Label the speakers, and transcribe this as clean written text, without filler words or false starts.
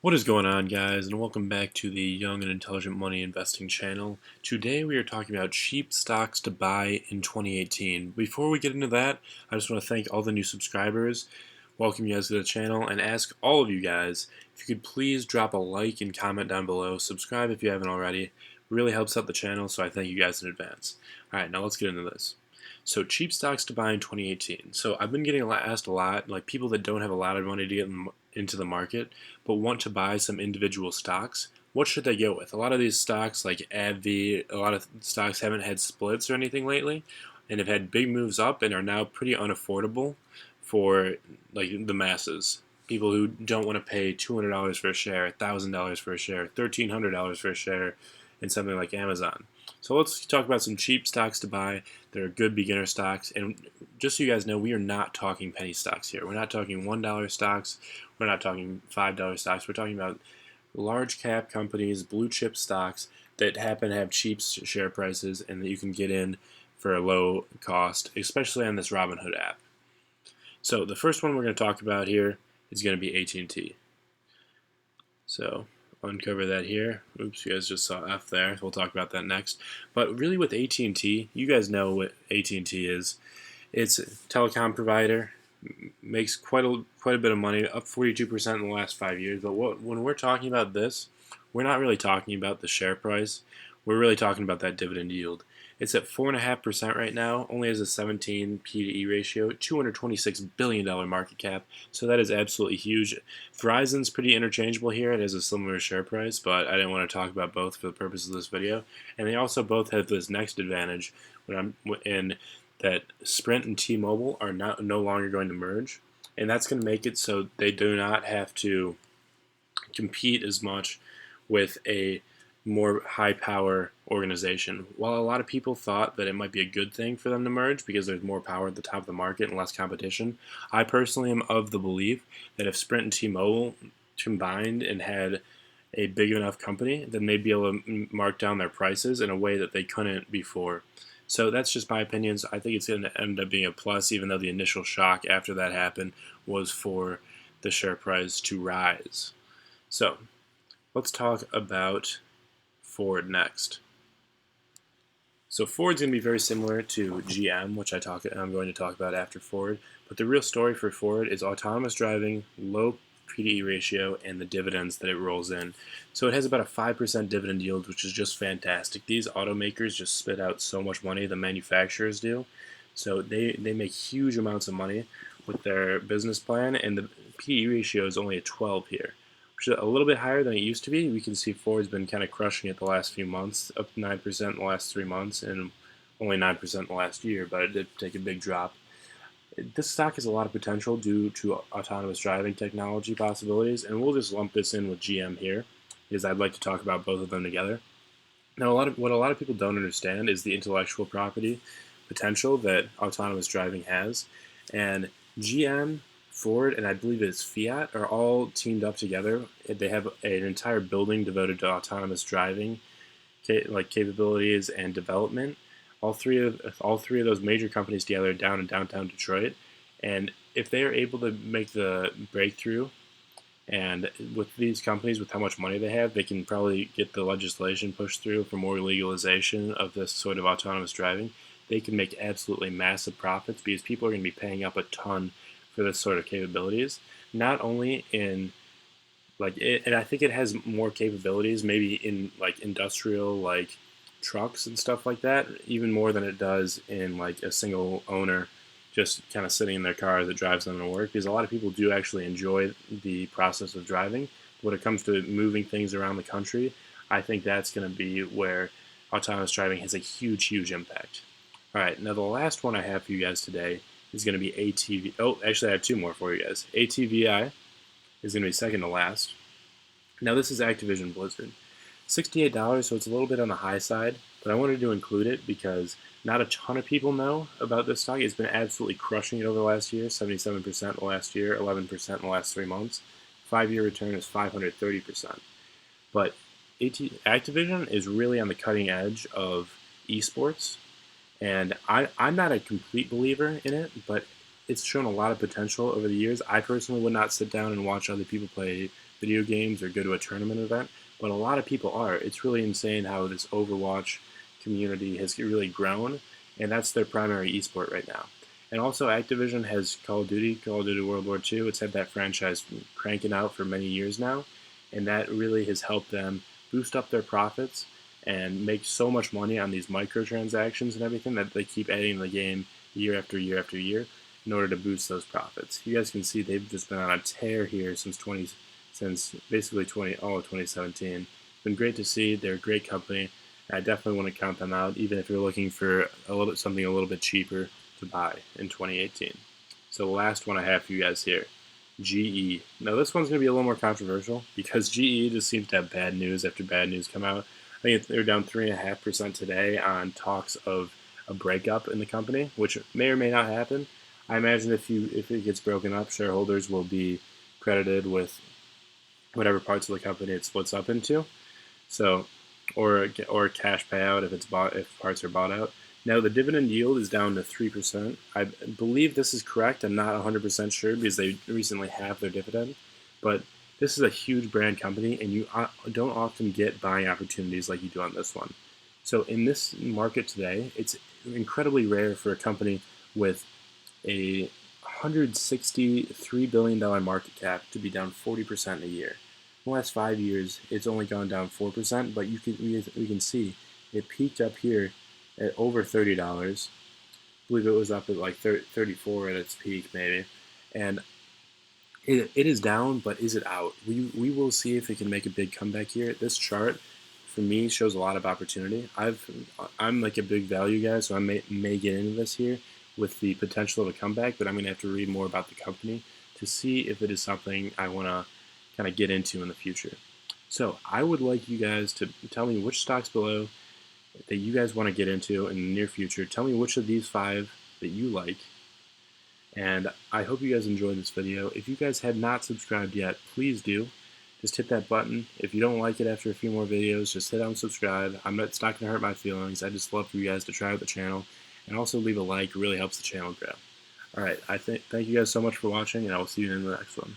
Speaker 1: What is going on, guys, and welcome back to the Young and Intelligent Money Investing channel. Today we are talking about cheap stocks to buy in 2018. Before we get into that, I just want to thank all the new subscribers, welcome you guys to the channel, and ask all of you guys if you could please drop a like and comment down below. Subscribe if you haven't already. It really helps out the channel, so I thank you guys in advance. Alright, now let's get into this. So cheap stocks to buy in 2018. So I've been getting asked a lot, like people that don't have a lot of money to get into the market, but want to buy some individual stocks. What should they go with? A lot of these stocks, like AbbVie, a lot of stocks haven't had splits or anything lately, and have had big moves up and are now pretty unaffordable for like the masses. People who don't want to pay $200 for a share, $1,000 for a share, $1,300 for a share in something like Amazon. So let's talk about some cheap stocks to buy. They're good beginner stocks, and just so you guys know, we are not talking penny stocks here. We're not talking $1 stocks. We're not talking $5 stocks. We're talking about large cap companies, blue chip stocks that happen to have cheap share prices and that you can get in for a low cost, especially on this Robinhood app. So the first one we're going to talk about here is going to be AT&T. So uncover that here. Oops, you guys just saw F there. We'll talk about that next. But really with AT&T, you guys know what AT&T is. It's a telecom provider, makes quite a bit of money, up 42% in the last 5 years. But when we're talking about this, we're not really talking about the share price. We're really talking about that dividend yield. It's at 4.5% right now, only has a 17 P to E ratio, $226 billion market cap, so that is absolutely huge. Verizon's pretty interchangeable here. It has a similar share price, but I didn't want to talk about both for the purpose of this video. And they also both have this next advantage in that Sprint and T-Mobile are no longer going to merge, and that's going to make it so they do not have to compete as much with a more high power organization. While a lot of people thought that it might be a good thing for them to merge because there's more power at the top of the market and less competition, I personally am of the belief that if Sprint and T-Mobile combined and had a big enough company, then they'd be able to mark down their prices in a way that they couldn't before. So that's just my opinions. I think it's going to end up being a plus, even though the initial shock after that happened was for the share price to rise. So let's talk about Ford next. So Ford's going to be very similar to GM, which I'm going to talk about after Ford. But the real story for Ford is autonomous driving, low P/E ratio, and the dividends that it rolls in. So it has about a 5% dividend yield, which is just fantastic. These automakers just spit out so much money, the manufacturers do. So they make huge amounts of money with their business plan, and the P/E ratio is only a 12 here, which is a little bit higher than it used to be. We can see Ford's been kind of crushing it the last few months, up 9% in the last 3 months, and only 9% in the last year, but it did take a big drop. This stock has a lot of potential due to autonomous driving technology possibilities, and we'll just lump this in with GM here, because I'd like to talk about both of them together. Now, what a lot of people don't understand is the intellectual property potential that autonomous driving has, and GM, Ford, and I believe it's Fiat are all teamed up together. They have an entire building devoted to autonomous driving capabilities and development. All three of those major companies together down in downtown Detroit, and if they are able to make the breakthrough, and with these companies, with how much money they have, they can probably get the legislation pushed through for more legalization of this sort of autonomous driving. They can make absolutely massive profits because people are going to be paying up a ton for this sort of capabilities. Not only in and I think it has more capabilities, maybe in like industrial, like trucks and stuff like that, even more than it does in like a single owner just kind of sitting in their car that drives them to work, because a lot of people do actually enjoy the process of driving. When it comes to moving things around the country, I think that's going to be where autonomous driving has a huge impact. All right, now the last one I have for you guys today is going to be ATV. Oh, actually I have two more for you guys. ATVI is going to be second to last. Now this is Activision Blizzard. $68, so it's a little bit on the high side, but I wanted to include it because not a ton of people know about this stock. It's been absolutely crushing it over the last year, 77% the last year, 11% in the last 3 months. 5-year return is 530%. But Activision is really on the cutting edge of esports, and I'm not a complete believer in it, but it's shown a lot of potential over the years. I personally would not sit down and watch other people play video games or go to a tournament event, but a lot of people are. It's really insane how this Overwatch community has really grown, and that's their primary esport right now. And also, Activision has Call of Duty World War II. It's had that franchise cranking out for many years now, and that really has helped them boost up their profits and make so much money on these microtransactions and everything that they keep adding to the game year after year after year in order to boost those profits. You guys can see they've just been on a tear here since basically 2017. It's been great to see. They're a great company. I definitely want to count them out, even if you're looking for something a little bit cheaper to buy in 2018. So the last one I have for you guys here, GE. Now this one's going to be a little more controversial because GE just seems to have bad news after bad news come out. I think they're down 3.5% today on talks of a breakup in the company, which may or may not happen. I imagine if it gets broken up, shareholders will be credited with whatever parts of the company it splits up into. So, or a cash payout if parts are bought out. Now the dividend yield is down to 3%. I believe this is correct. I'm not 100% sure because they recently halved their dividend, but this is a huge brand company, and you don't often get buying opportunities like you do on this one. So in this market today, it's incredibly rare for a company with a $163 billion market cap to be down 40% a year. In the last 5 years, it's only gone down 4%, but we can see it peaked up here at over $30. I believe it was up at like 34 at its peak, maybe. And it is down, but is it out? We will see if it can make a big comeback here. This chart, for me, shows a lot of opportunity. I'm like a big value guy, so I may get into this here with the potential of a comeback, but I'm going to have to read more about the company to see if it is something I want to kind of get into in the future. So I would like you guys to tell me which stocks below that you guys want to get into in the near future. Tell me which of these 5 that you like. And I hope you guys enjoyed this video. If you guys have not subscribed yet, please do. Just hit that button. If you don't like it after a few more videos, just hit unsubscribe. It's not going to hurt my feelings. I just love for you guys to try out the channel. And also leave a like. It really helps the channel grow. Alright, thank you guys so much for watching, and I will see you in the next one.